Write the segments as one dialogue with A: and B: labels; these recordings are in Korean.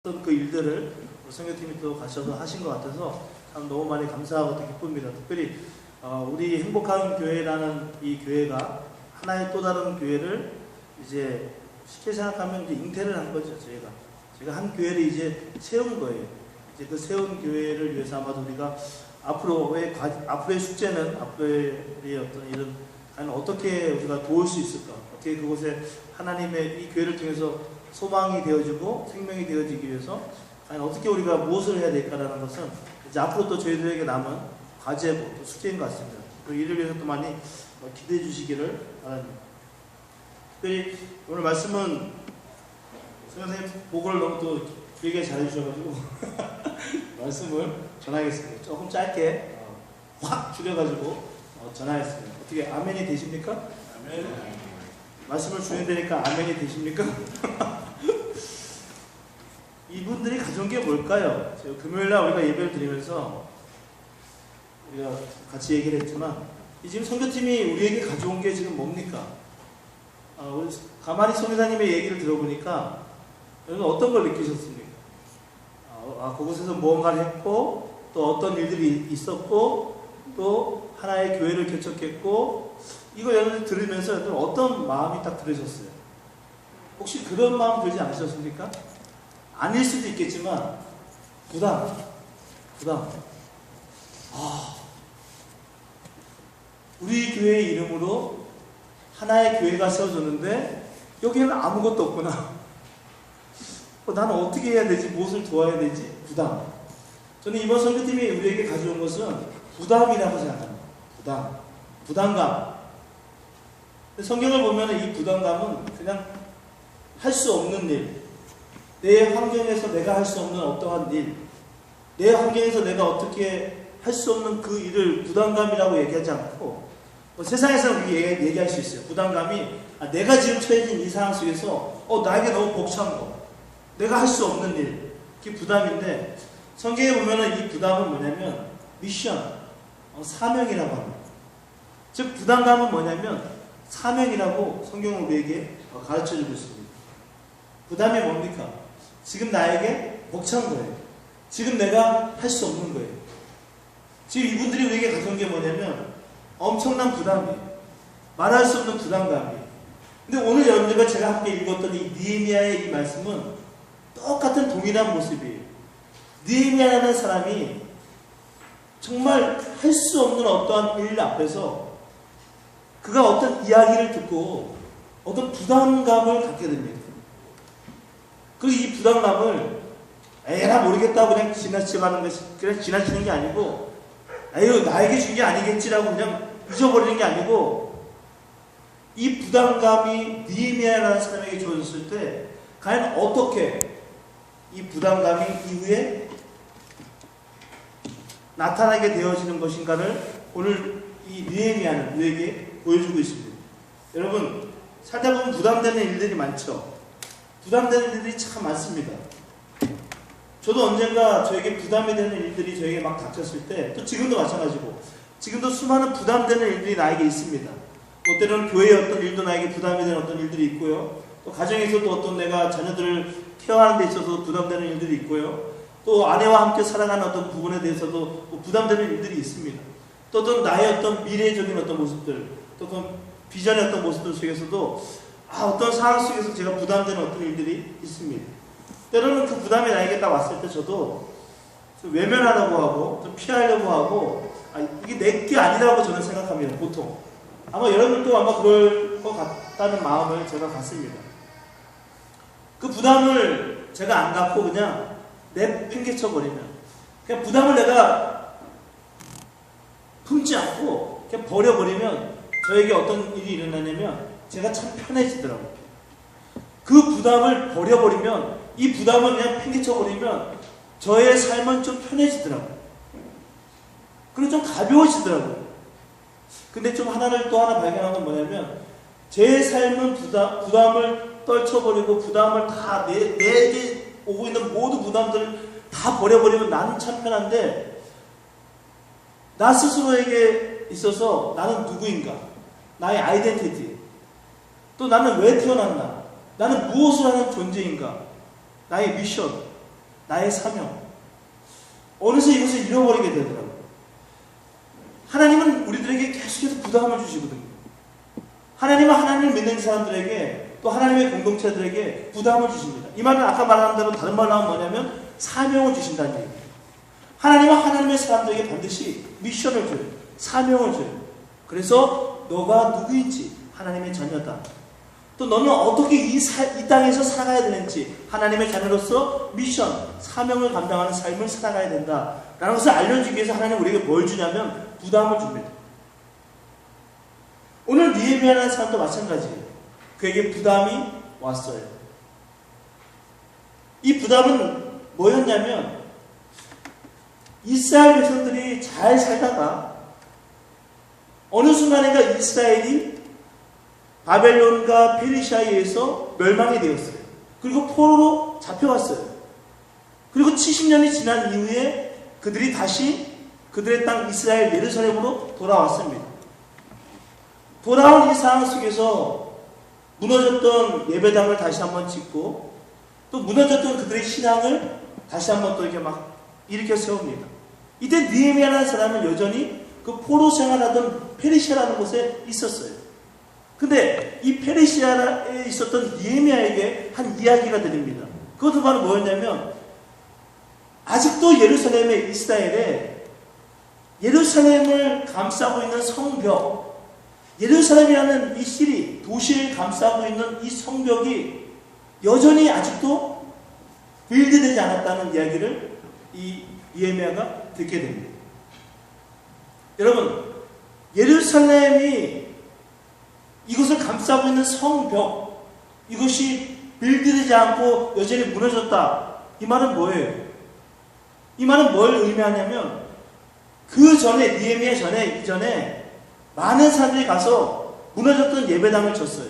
A: 그 일들을 선교팀이 또 가셔서 하신 것 같아서 참 너무 많이 감사하고 또 기쁩니다. 특별히 우리 행복한 교회라는 이 교회가 하나의 또 다른 교회를 이제 쉽게 생각하면 이제 잉태를 한 거죠. 제가 한 교회를 이제 세운 거예요. 이제 그 세운 교회를 위해서 아마도 우리가 앞으로의 숙제는 앞으로의 어떤 이런 어떻게 우리가 도울 수 있을까? 어떻게 그곳에 하나님의 이 교회를 통해서 소망이 되어지고 생명이 되어지기 위해서 어떻게 우리가 무엇을 해야 될까라는 것은 이제 앞으로 또 저희들에게 남은 과제고 또 숙제인 것 같습니다. 그리고 이를 위해서 또 많이 기대해 주시기를 바랍니다. 특별히 오늘 말씀은 선생님 보고를 너무 또 길게 잘 해주셔가지고 말씀을 전하겠습니다. 조금 짧게 확 줄여가지고 전하겠습니다. 어떻게 아멘이 되십니까? 아멘. 말씀을 주인되니까 아멘이 되십니까? 이분들이 가져온 게 뭘까요? 금요일날 우리가 예배를 드리면서 우리가 같이 얘기를 했지만 지금 선교팀이 우리에게 가져온 게 지금 뭡니까? 우리 가만히 선교사님의 얘기를 들어보니까 여러분 어떤 걸 느끼셨습니까? 그곳에서 무언가를 했고 또 어떤 일들이 있었고 또 하나의 교회를 개척했고 이거 여러분 들으면서 여러분 어떤 마음이 딱 들으셨어요? 혹시 그런 마음 들지 않으셨습니까? 아닐 수도 있겠지만 부담. 우리 교회의 이름으로 하나의 교회가 세워졌는데 여기에는 아무것도 없구나. 나는 어떻게 해야 되지? 무엇을 도와야 되지? 부담. 저는 이번 선교팀이 우리에게 가져온 것은 부담이라고 생각합니다. 부담감. 성경을 보면 이 부담감은 그냥 할 수 없는 일, 내 환경에서 내가 할 수 없는 어떠한 일, 내 환경에서 내가 어떻게 할 수 없는 그 일을 부담감이라고 얘기하지 않고 세상에서는 그렇게 얘기할 수 있어요. 부담감이 내가 지금 처해진 이 상황 속에서 나에게 너무 벅찬 거, 내가 할 수 없는 일, 그게 부담인데 성경에 보면 이 부담은 뭐냐면 미션, 사명이라고 합니다. 즉 부담감은 뭐냐면 사명이라고 성경은 우리에게 가르쳐주고 있습니다. 부담이 뭡니까? 지금 나에게 벅찬 거예요. 지금 내가 할 수 없는 거예요. 지금 이분들이 우리에게 가져온 게 뭐냐면 엄청난 부담이에요. 말할 수 없는 부담감이에요. 근데 오늘 여러분들과 제가 함께 읽었던 이 느헤미야의 이 말씀은 똑같은 동일한 모습이에요. 느헤미야라는 사람이 정말 할 수 없는 어떠한 일 앞에서 그가 어떤 이야기를 듣고 어떤 부담감을 갖게 됩니다. 그리고 이 부담감을 에라 모르겠다고 그냥 지나치는 게 아니고 나에게 준 게 아니겠지라고 그냥 잊어버리는 게 아니고 이 부담감이 느헤미야라는 사람에게 주어졌을 때 과연 어떻게 이 부담감이 이후에 나타나게 되어지는 것인가를 오늘 이 느헤미야는 우리에게 보여주고 있습니다. 여러분 살다 보면 부담되는 일들이 많죠. 부담되는 일들이 참 많습니다. 저도 언젠가 저에게 부담이 되는 일들이 저에게 막 닥쳤을 때 또 지금도 마찬가지고 지금도 수많은 부담되는 일들이 나에게 있습니다. 때로는 교회의 어떤 일도 나에게 부담이 되는 어떤 일들이 있고요. 또 가정에서도 어떤 내가 자녀들을 케어하는 데 있어서 부담되는 일들이 있고요. 또 아내와 함께 살아가는 어떤 부분에 대해서도 부담되는 일들이 있습니다. 또 어떤 나의 어떤 미래적인 어떤 모습들, 또 어떤 비전의 어떤 모습들 속에서도 어떤 상황 속에서 제가 부담되는 어떤 일들이 있습니다. 때로는 그 부담이 나에게 딱 왔을 때 저도 좀 외면하려고 하고 좀 피하려고 하고 이게 내 게 아니라고 저는 생각합니다. 보통 아마 여러분도 아마 그럴 것 같다는 마음을 제가 갖습니다. 그 부담을 제가 안 갖고 그냥 내팽개쳐 버리면 그냥 부담을 내가 품지 않고 그냥 버려버리면 저에게 어떤 일이 일어나냐면 제가 참 편해지더라고요. 그 부담을 버려버리면 이 부담을 그냥 팽개쳐버리면 저의 삶은 좀 편해지더라고요. 그리고 좀 가벼워지더라고요. 근데 좀 또 하나 발견한 건 뭐냐면 제 삶은 부담을 떨쳐버리고 부담을 다 내게 오고 있는 모든 부담들을 다 버려버리면 나는 참 편한데 나 스스로에게 있어서 나는 누구인가? 나의 아이덴티티 또 나는 왜 태어났나? 나는 무엇을 하는 존재인가? 나의 미션. 나의 사명. 어느새 이것을 잃어버리게 되더라고요. 하나님은 우리들에게 계속해서 부담을 주시거든요. 하나님은 하나님을 믿는 사람들에게 또 하나님의 공동체들에게 부담을 주십니다. 이 말은 아까 말한 대로 다른 말로 하면 뭐냐면 사명을 주신다는 얘기예요. 하나님은 하나님의 사람들에게 반드시 미션을 줘요. 사명을 줘요. 그래서 너가 누구인지 하나님의 자녀다. 또 너는 어떻게 이 땅에서 살아가야 되는지 하나님의 자녀로서 미션, 사명을 감당하는 삶을 살아가야 된다 라는 것을 알려주기 위해서 하나님 우리에게 뭘 주냐면 부담을 줍니다. 오늘 느헤미야라는 사람도 마찬가지예요. 그에게 부담이 왔어요. 이 부담은 뭐였냐면 이스라엘 백성들이 잘 살다가 어느 순간인가 이스라엘이 바벨론과 페르시아에 의해서 멸망이 되었어요. 그리고 포로로 잡혀갔어요. 그리고 70년이 지난 이후에 그들이 다시 그들의 땅 이스라엘 예루살렘으로 돌아왔습니다. 돌아온 이 상황 속에서 무너졌던 예배당을 다시 한번 짓고 또 무너졌던 그들의 신앙을 다시 한번 또 이렇게 막 일으켜 세웁니다. 이때 느헤미야라는 사람은 여전히 그 포로 생활하던 페르시아라는 곳에 있었어요. 근데 이 페르시아에 있었던 느헤미야에게 한 이야기가 들립니다. 그것도 바로 뭐였냐면 아직도 예루살렘의 이스라엘에 예루살렘을 감싸고 있는 성벽, 예루살렘이라는 이 시리, 도시를 감싸고 있는 이 성벽이 여전히 아직도 빌드되지 않았다는 이야기를 이 느헤미야가 듣게 됩니다. 여러분, 예루살렘이 이것을 감싸고 있는 성벽, 이것이 빌드되지 않고 여전히 무너졌다. 이 말은 뭐예요? 이 말은 뭘 의미하냐면 그 전에, 느헤미야 전에, 이전에 많은 사람들이 가서 무너졌던 예배당을 쳤어요.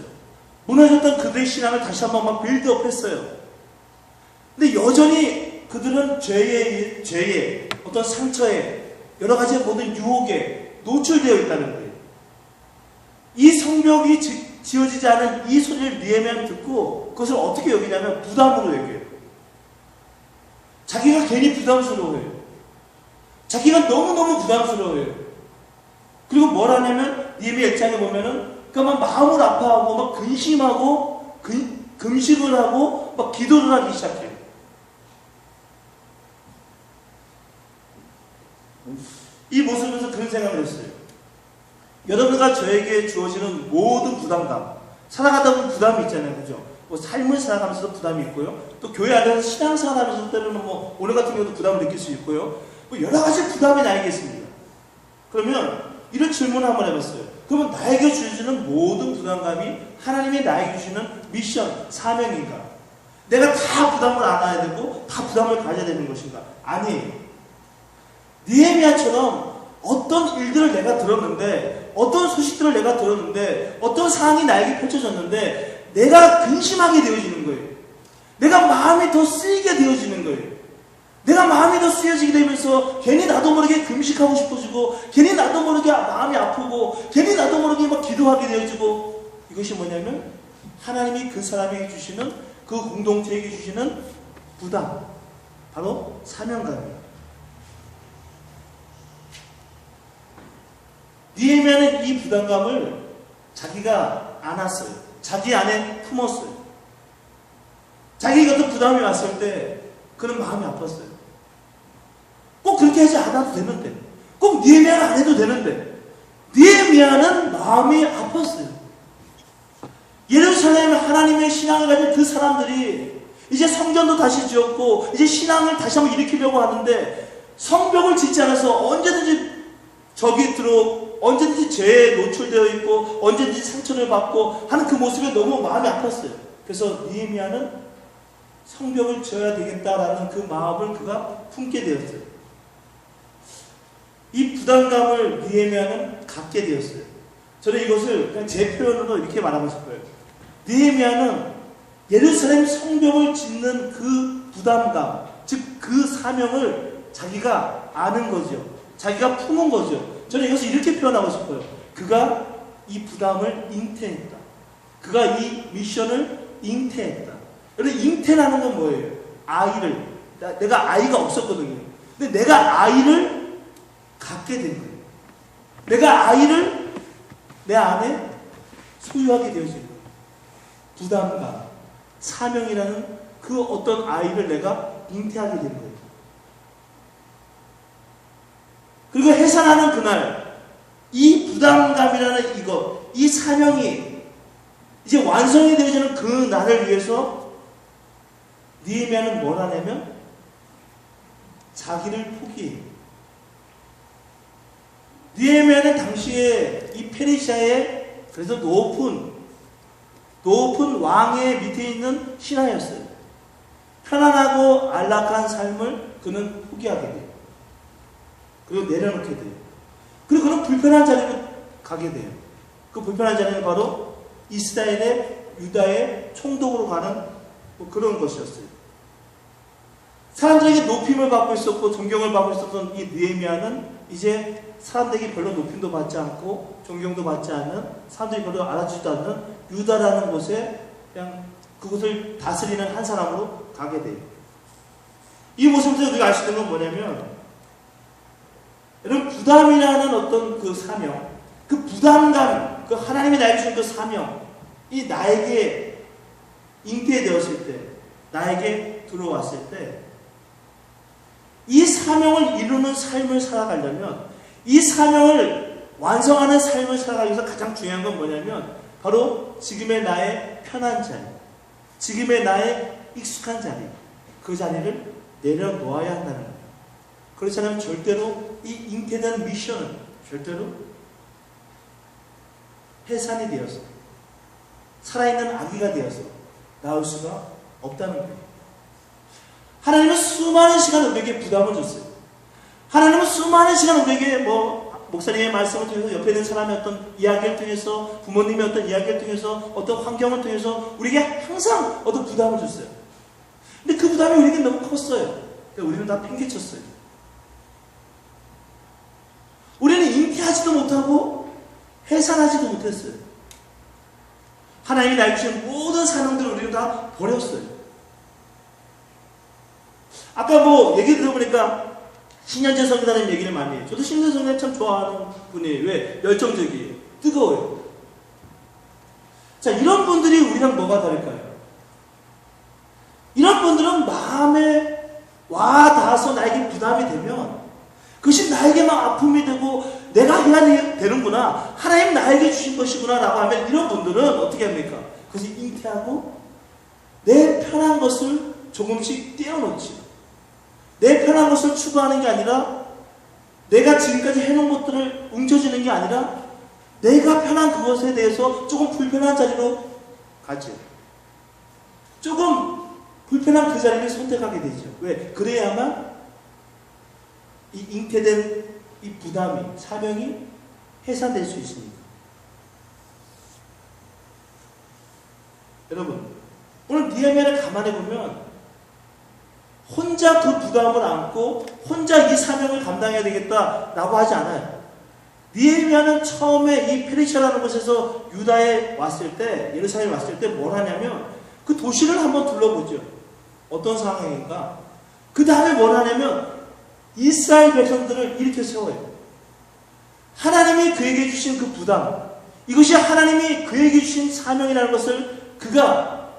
A: 무너졌던 그들의 신앙을 다시 한번 막 빌드업 했어요. 근데 여전히 그들은 죄에, 어떤 상처에, 여러 가지 모든 유혹에 노출되어 있다는 거예요. 이 성벽이 지어지지 않은 이 소리를 느헤미야는 듣고 그것을 어떻게 여기냐면 부담으로 여겨요. 자기가 괜히 부담스러워해요. 자기가 너무너무 부담스러워해요. 그리고 뭘 하냐면 느헤미야 1장에 보면은 그만 마음을 아파하고 막 근심하고 금식을 하고 막 기도를 하기 시작해요. 이 모습에서 그런 생각을 했어요. 여러분과 저에게 주어지는 모든 부담감, 살아가다 보면 부담이 있잖아요. 그죠? 뭐 삶을 살아가면서도 부담이 있고요. 또 교회 안에서 신앙생활 하면서 때로는 뭐 오늘 같은 경우도 부담을 느낄 수 있고요. 뭐 여러 가지 부담이 나에게 있습니다. 그러면 이런 질문을 한번 해봤어요. 그러면 나에게 주어지는 모든 부담감이 하나님이 나에게 주시는 미션, 사명인가? 내가 다 부담을 안아야 되고 다 부담을 가져야 되는 것인가? 아니에요. 느헤미야처럼 어떤 일들을 내가 들었는데, 어떤 소식들을 내가 들었는데, 어떤 상황이 나에게 펼쳐졌는데 내가 근심하게 되어지는 거예요. 내가 마음이 더 쓰이게 되어지는 거예요. 내가 마음이 더 쓰여지게 되면서 괜히 나도 모르게 금식하고 싶어지고, 괜히 나도 모르게 마음이 아프고, 괜히 나도 모르게 막 기도하게 되어지고, 이것이 뭐냐면 하나님이 그 사람에게 주시는, 그 공동체에게 주시는 부담, 바로 사명감이에요. 느헤미야는 이 부담감을 자기가 안았어요. 자기 안에 품었어요. 자기가 어떤 부담이 왔을 때 그는 마음이 아팠어요. 꼭 그렇게 하지 않아도 되는데, 꼭 느헤미야는 안 해도 되는데, 느헤미야는 마음이 아팠어요. 예루살렘 하나님의 신앙을 가진 그 사람들이 이제 성전도 다시 지었고 이제 신앙을 다시 한번 일으키려고 하는데 성벽을 짓지 않아서 언제든지 적이 언제든지 죄에 노출되어 있고 언제든지 상처를 받고 하는 그 모습에 너무 마음이 아팠어요. 그래서 느헤미야는 성벽을 지어야 되겠다라는 그 마음을 그가 품게 되었어요. 이 부담감을 느헤미야는 갖게 되었어요. 저는 이것을 그냥 제 표현으로 이렇게 말하고 싶어요. 느헤미야는 예루살렘 성벽을 짓는 그 부담감, 즉 그 사명을 자기가 아는 거죠. 자기가 품은 거죠. 저는 이것을 이렇게 표현하고 싶어요. 그가 이 부담을 잉태했다. 그가 이 미션을 잉태했다. 여러분, 잉태라는 건 뭐예요? 아이를 내가 아이가 없었거든요. 근데 내가 아이를 갖게 된 거예요. 내가 아이를 내 안에 소유하게 되어진 거예요. 부담감, 사명이라는 그 어떤 아이를 내가 잉태하게 된 거예요. 그리고 해산하는 그날, 이 부담감이라는 이 사명이 이제 완성이 되어지는 그 날을 위해서 느헤미야는 뭘 하냐면 자기를 포기해요. 느헤미야는 당시에 이 페르시아의 그래서 높은 왕의 밑에 있는 신하였어요. 편안하고 안락한 삶을 그는 포기하게 돼요. 그리고 내려놓게 돼요. 그리고 그는 불편한 자리로 가게 돼요. 그 불편한 자리는 바로 이스라엘의 유다의 총독으로 가는 그런 것이었어요. 사람들에게 높임을 받고 있었고 존경을 받고 있었던 이 느헤미야는 이제 사람들에게 별로 높임도 받지 않고 존경도 받지 않는, 사람들이 별로 알아주지도 않는 유다라는 곳에 그냥 그곳을 다스리는 한 사람으로 가게 돼요. 이 모습에서 우리가 알 수 있는 건 뭐냐면, 여러분, 부담이라는 어떤 그 사명, 그 부담감, 그 하나님이 나에게 주신 그 사명, 이 나에게 잉태되었을 때, 나에게 들어왔을 때, 이 사명을 이루는 삶을 살아가려면, 이 사명을 완성하는 삶을 살아가기 위해서 가장 중요한 건 뭐냐면, 바로 지금의 나의 편한 자리, 지금의 나의 익숙한 자리, 그 자리를 내려놓아야 한다는 거예요. 그렇지 않으면 절대로 이 잉태된 미션은 절대로 해산이 되어서 살아있는 아기가 되어서 나올 수가 없다는 거예요. 하나님은 수많은 시간 우리에게 부담을 줬어요. 하나님은 수많은 시간 우리에게 목사님의 말씀을 통해서, 옆에 있는 사람의 어떤 이야기를 통해서, 부모님의 어떤 이야기를 통해서, 어떤 환경을 통해서 우리에게 항상 어떤 부담을 줬어요. 근데 그 부담이 우리에게 너무 컸어요. 그러니까 우리는 다 팽개쳤어요. 우리는 잉태하지도 못하고 해산하지도 못했어요. 하나님이 나에게 주신 모든 사명들을 우리는 다 버렸어요. 아까 얘기 들어보니까 신현재 성교사님 얘기를 많이 해요. 저도 신현재 성교사님 참 좋아하는 분이에요. 왜? 열정적이에요. 뜨거워요. 자, 이런 분들이 우리랑 뭐가 다를까요? 이런 분들은 마음에 와 닿아서 나에게 부담이 되면 그것이 나에게만 아픔이 되고 내가 해야 되는구나, 하나님 나에게 주신 것이구나 라고 하면, 이런 분들은 어떻게 합니까? 그것이 잉태하고 내 편한 것을 조금씩 떼어놓지, 내 편한 것을 추구하는 게 아니라, 내가 지금까지 해놓은 것들을 뭉쳐지는 게 아니라 내가 편한 그것에 대해서 조금 불편한 자리로 가죠. 조금 불편한 그 자리를 선택하게 되죠. 왜? 그래야만 이 잉태된 이 부담이, 사명이 해산될 수 있습니다. 여러분, 오늘 느헤미야를 가만히 보면 혼자 그 부담을 안고 혼자 이 사명을 감당해야 되겠다라고 하지 않아요. 느헤미야는 처음에 이 페르시아라는 곳에서 유다에 왔을 때, 예루살렘에 왔을 때 뭘 하냐면 그 도시를 한번 둘러보죠. 어떤 상황인가? 그 다음에 뭘 하냐면 이스라엘 백성들을 일으켜 세워요. 하나님이 그에게 주신 그 부담, 이것이 하나님이 그에게 주신 사명이라는 것을 그가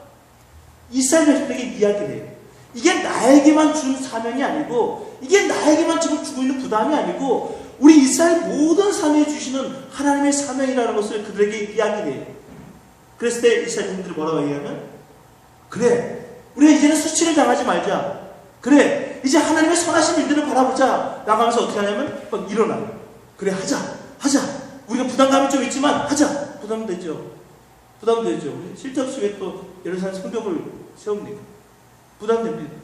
A: 이스라엘 백성들에게 이야기해요. 이게 나에게만 준 사명이 아니고, 이게 나에게만 지금 주고 있는 부담이 아니고, 우리 이스라엘 모든 사명에 주시는 하나님의 사명이라는 것을 그들에게 이야기해요. 그랬을 때 이스라엘인들이 뭐라고 얘기하면, 그래, 우리가 이제는 수치를 당하지 말자. 그래, 이제 하나님의 선하신 일들을 바라보자 라고 하면서 어떻게 하냐면 막 일어나요. 그래, 하자. 우리가 부담감이 좀 있지만 하자. 부담되죠. 우리 실적수에 또 예루살렘 성벽을 세웁니다. 부담됩니다.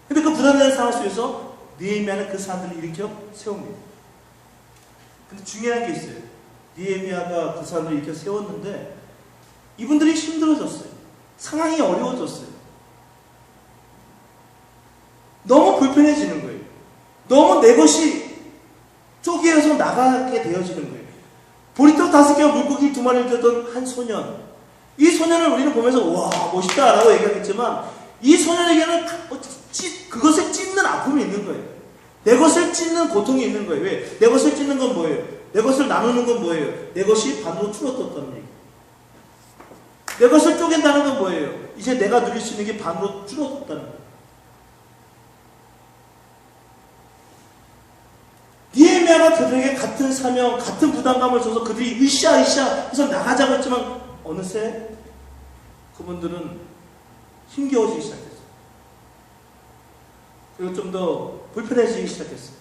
A: 근데 그 부담되는 상황 속에서 느헤미야는 그 사람들을 일으켜 세웁니다. 근데 중요한 게 있어요. 느헤미야가 그 사람들을 일으켜 세웠는데 이분들이 힘들어졌어요. 상황이 어려워졌어요. 너무 불편해지는 거예요. 너무 내 것이 쪼개어서 나가게 되어지는 거예요. 보리떡 5개와 물고기 2마리를 들던 한 소년. 이 소년을 우리는 보면서 와 멋있다 라고 얘기하겠지만, 이 소년에게는 그것에 아픔이 있는 거예요. 내 것을 찢는 고통이 있는 거예요. 왜? 내 것을 찢는 건 뭐예요? 내 것을 나누는 건 뭐예요? 내 것이 반으로 줄어들었다는 얘기. 내 것을 쪼갠다는 건 뭐예요? 이제 내가 누릴 수 있는 게 반으로 줄어들었다는 거예요. 니에미야가 그들에게 같은 사명, 같은 부담감을 줘서 그들이 으쌰 해서 나가자고 했지만 어느새 그분들은 힘겨워지기 시작했어요. 그리고 좀 더 불편해지기 시작했어요.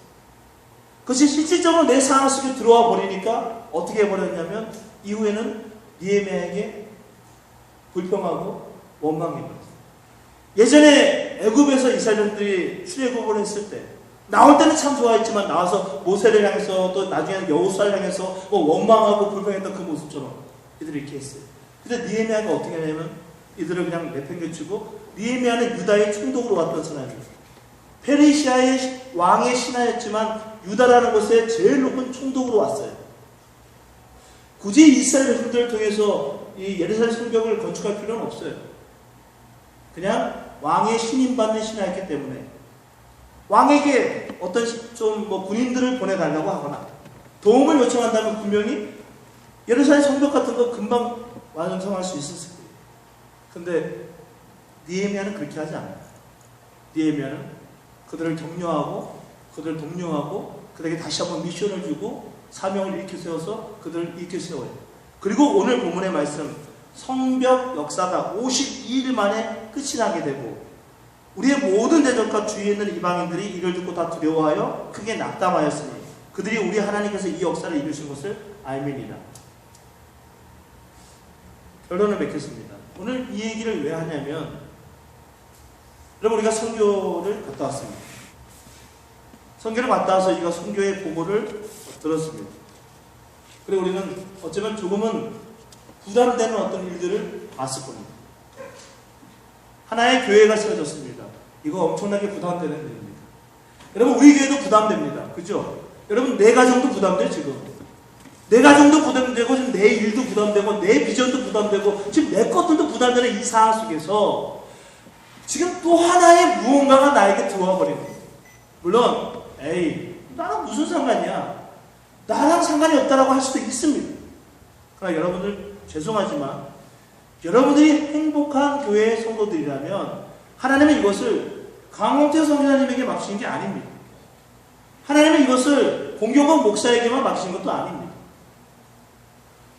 A: 그것이 실질적으로 내 상황 속에 들어와 버리니까 어떻게 해버렸냐면 이후에는 니에미야에게 불평하고 원망해버렸어요. 예전에 애굽에서 이스라엘들이 출애굽을 했을 때 나올 때는 참 좋아했지만 나와서 모세를 향해서 또 나중에는 여호수아를 향해서 원망하고 불평했던 그 모습처럼 이들이 이렇게 했어요. 근데 니에미야가 어떻게 하냐면 이들을 그냥 내팽개치고 니에미야는 유다의 총독으로 왔던 사람이에요. 페르시아의 왕의 신하였지만 유다라는 곳에 제일 높은 총독으로 왔어요. 굳이 이스라엘 백성들을 통해서 이 예루살렘 성벽을 건축할 필요는 없어요. 그냥 왕의 신임받는 신하였기 때문에 왕에게 어떤 좀 군인들을 보내달라고 하거나 도움을 요청한다면 분명히 예루살렘 성벽 같은 거 금방 완성할 수 있었을 거예요. 근데 니에미야는 그렇게 하지 않아요. 니에미야는 그들을 격려하고 그들을 독려하고 그들에게 다시 한번 미션을 주고 사명을 일으켜 세워서 그들을 일으켜 세워요. 그리고 오늘 본문의 말씀 성벽 역사가 52일 만에 끝이 나게 되고 우리의 모든 대적과 주위에 있는 이방인들이 이를 듣고 다 두려워하여 크게 낙담하였으니 그들이 우리 하나님께서 이 역사를 이루신 것을 알미니라. 결론을 맺겠습니다. 오늘 이 얘기를 왜 하냐면 여러분 우리가 선교를 갔다 왔습니다. 선교를 갔다 와서 우리가 선교의 보고를 들었습니다. 그리고 우리는 어쩌면 조금은 부담되는 어떤 일들을 봤을 겁니다. 하나의 교회가 세워졌습니다. 이거 엄청나게 부담되는 일입니다. 여러분 우리 교회도 부담됩니다. 그죠? 여러분 내 가정도 부담돼요 지금. 내 가정도 부담되고 지금 내 일도 부담되고 내 비전도 부담되고 지금 내 것들도 부담되는 이 상황 속에서 지금 또 하나의 무언가가 나에게 들어와 버리는 거예요. 물론 에이 나랑 무슨 상관이야. 나랑 상관이 없다라고 할 수도 있습니다. 그러나 여러분들 죄송하지만 여러분들이 행복한 교회의 성도들이라면 하나님은 이것을 강홍태 성교사님에게 맡기신 게 아닙니다. 하나님은 이것을 공경원 목사에게만 맡기신 것도 아닙니다.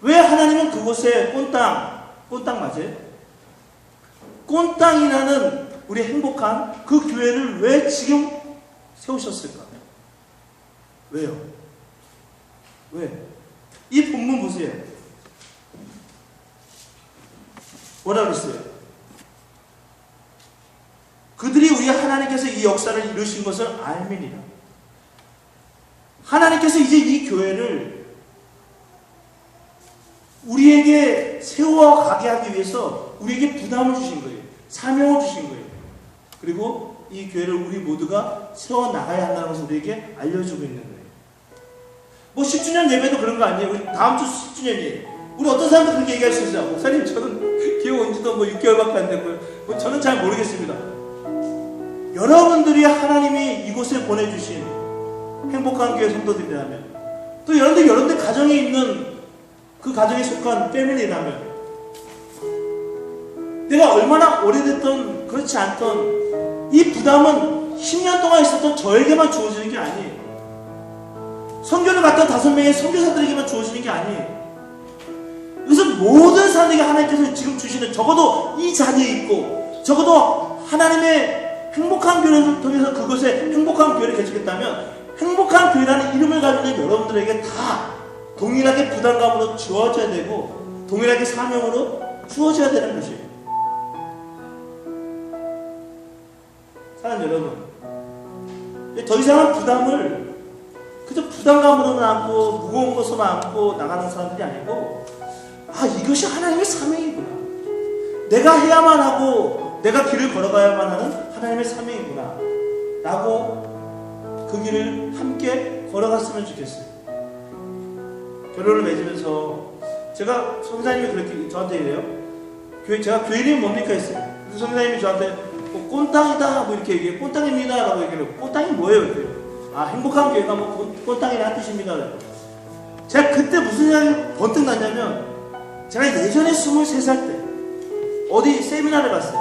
A: 왜 하나님은 그곳에 꼰땅 맞아요? 꼰땅이라는 우리 행복한 그 교회를 왜 지금 세우셨을까? 왜요? 왜? 이 본문 보세요. 뭐라 그랬어요? 그들이 우리 하나님께서 이 역사를 이루신 것을 알미니라. 하나님께서 이제 이 교회를 우리에게 세워가게 하기 위해서 우리에게 부담을 주신 거예요. 사명을 주신 거예요. 그리고 이 교회를 우리 모두가 세워나가야 한다는 것을 우리에게 알려주고 있는 거예요. 10주년 예배도 그런 거 아니에요? 우리 다음 주 10주년이에요. 우리 어떤 사람도 그렇게 얘기할 수 있어요. 목사님 저는 기회 온 지도 6개월밖에 안 됐고요. 저는 잘 모르겠습니다. 여러분들이 하나님이 이곳에 보내주신 행복한 교회 성도들이라면 또 여러분들 가정에 있는 그 가정에 속한 패밀리라면 내가 얼마나 오래됐던 그렇지 않던 이 부담은 10년 동안 있었던 저에게만 주어지는 게 아니에요. 선교를 갔던 5명의 선교사들에게만 주어지는 게 아니에요. 그래서 모든 사람에게 하나님께서 지금 주시는 적어도 이 자리에 있고 적어도 하나님의 행복한 교회를 통해서 그곳에 행복한 교회를 개척했다면 행복한 교회라는 이름을 가지고 있는 여러분들에게 다 동일하게 부담감으로 주어져야 되고 동일하게 사명으로 주어져야 되는 것이에요. 사랑하는 여러분, 더 이상은 부담을 그저 부담감으로만 안고 무거운 것으로만 안고 나가는 사람들이 아니고 이것이 하나님의 사명이구나. 내가 해야만 하고 내가 길을 걸어가야만 하는 하나님의 사명이구나 라고 그 길을 함께 걸어갔으면 좋겠어요. 결론을 맺으면서 제가 성사님이 그렇게 저한테 이래요. 제가 교회 이름이 뭡니까 했어요. 그래서 성사님이 저한테 꼰땅이다 뭐 이렇게 얘기해. 꼰땅입니다 라고 얘기해요. 꼰땅이 뭐예요? 이렇게. 아, 행복한 교회가 뭐 꼰땅이라는 뜻입니다. 제가 그때 무슨 생각이 번뜩 났냐면, 제가 예전에 23살 때 어디 세미나를 갔어요.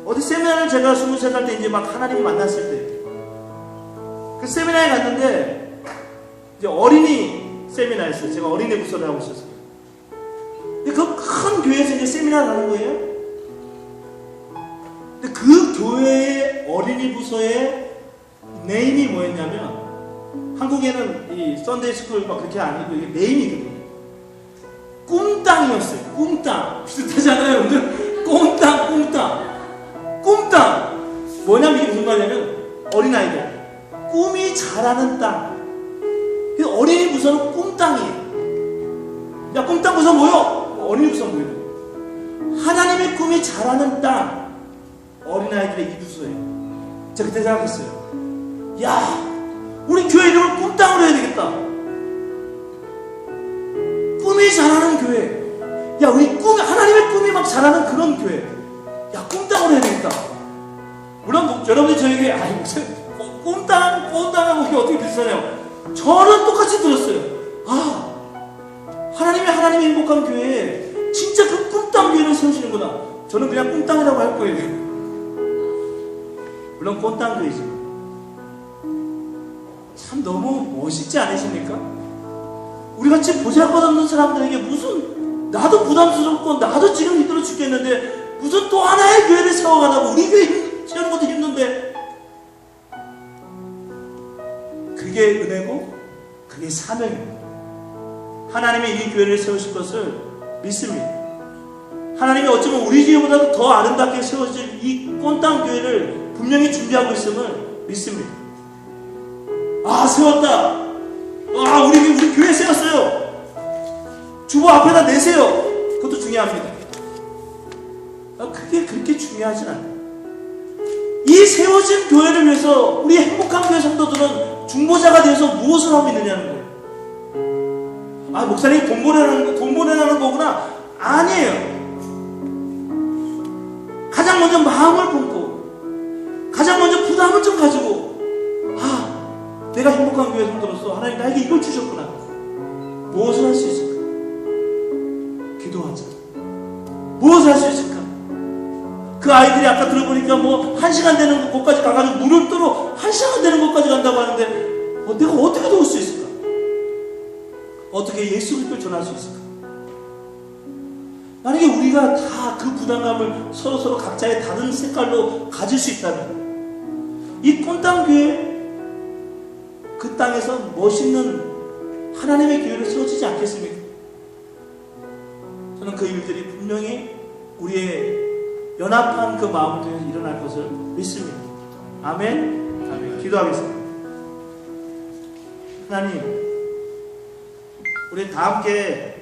A: 어디 세미나를 제가 23살 때 이제 막 하나님을 만났을 때, 그 세미나에 갔는데 이제 어린이 세미나였어요. 제가 어린이 부서를 하고 있었어요. 근데 그 큰 교회에서 이제 세미나를 하는 거예요. 근데 그 교회의 어린이 부서의 네임이 뭐였냐면, 한국에는 이 썬데이 스쿨 막 그렇게 아니고 이게 네임이거든요. 꿈땅이었어요. 꿈땅. 비슷하잖아요. 꿈땅. 뭐냐면 이게 무슨 말이냐면, 어린아이들 꿈이 자라는 땅. 어린이 부서는 꿈땅이에요. 야, 꿈땅 부서 뭐요? 어린이 부서 뭐예요? 하나님의 꿈이 자라는 땅. 어린아이들의 이 부서예요. 제가 그때 생각했어요. 야, 우리 교회 이름을 꿈땅으로 해야 되겠다. 꿈이 자라는 교회. 야, 우리 하나님의 꿈이 막 자라는 그런 교회. 야, 꿈땅으로 해야 되겠다. 물론 여러분들이 저에게 무슨 꿈땅하고 이게 어떻게 비슷하냐고. 저는 똑같이 들었어요. 아, 하나님의 행복한 교회에 진짜 그 꿈땅 교회를 세우시는구나. 저는 그냥 꿈땅이라고 할 거예요. 물론 꿈땅 교회지만 참 너무 멋있지 않으십니까? 우리같이 보잘것없는 사람들에게 무슨, 나도 부담스럽고 나도 지금 힘들어 죽겠는데 무슨 또 하나의 교회를 세워가다가 우리 교회 세우는 것도 힘든데, 그게 은혜고 그게 사명입니다. 하나님이 이 교회를 세우실 것을 믿습니다. 하나님이 어쩌면 우리 교회보다도 더 아름답게 세워질 이 꼰땅 교회를 분명히 준비하고 있음을 믿습니다. 아, 세웠다. 아, 우리 교회 세웠어요. 주보 앞에다 내세요. 그것도 중요합니다. 그게 그렇게 중요하진 않아요. 이 세워진 교회를 위해서 우리 행복한 교회 성도들은 중보자가 되어서 무엇을 하고 있느냐는 거예요. 아, 목사님 돈 보내라는 거구나. 아니에요. 가장 먼저 마음을 품고, 가장 먼저 부담을 좀 가지고, 아, 내가 행복한 교회 성도로서 하나님 나에게 이걸 주셨구나. 무엇을 할 수 있을까? 기도하자. 무엇을 할 수 있을까? 그 아이들이 아까 들어보니까 뭐 1시간 되는 곳까지 가가지고 물을 뜨러 1시간 되는 곳까지 간다고 하는데, 내가 어떻게 도울 수 있을까? 어떻게 예수 그리스도를 전할 수 있을까? 만약에 우리가 다 그 부담감을 서로 각자의 다른 색깔로 가질 수 있다면, 이 꼰땅 교회, 그 땅에서 멋있는 하나님의 교회를 세워지지 않겠습니까? 저는 그 일들이 분명히 우리의 연합한 그 마음을 통해서 일어날 것을 믿습니다. 아멘. 아멘. 기도하겠습니다. 하나님, 우리 다 함께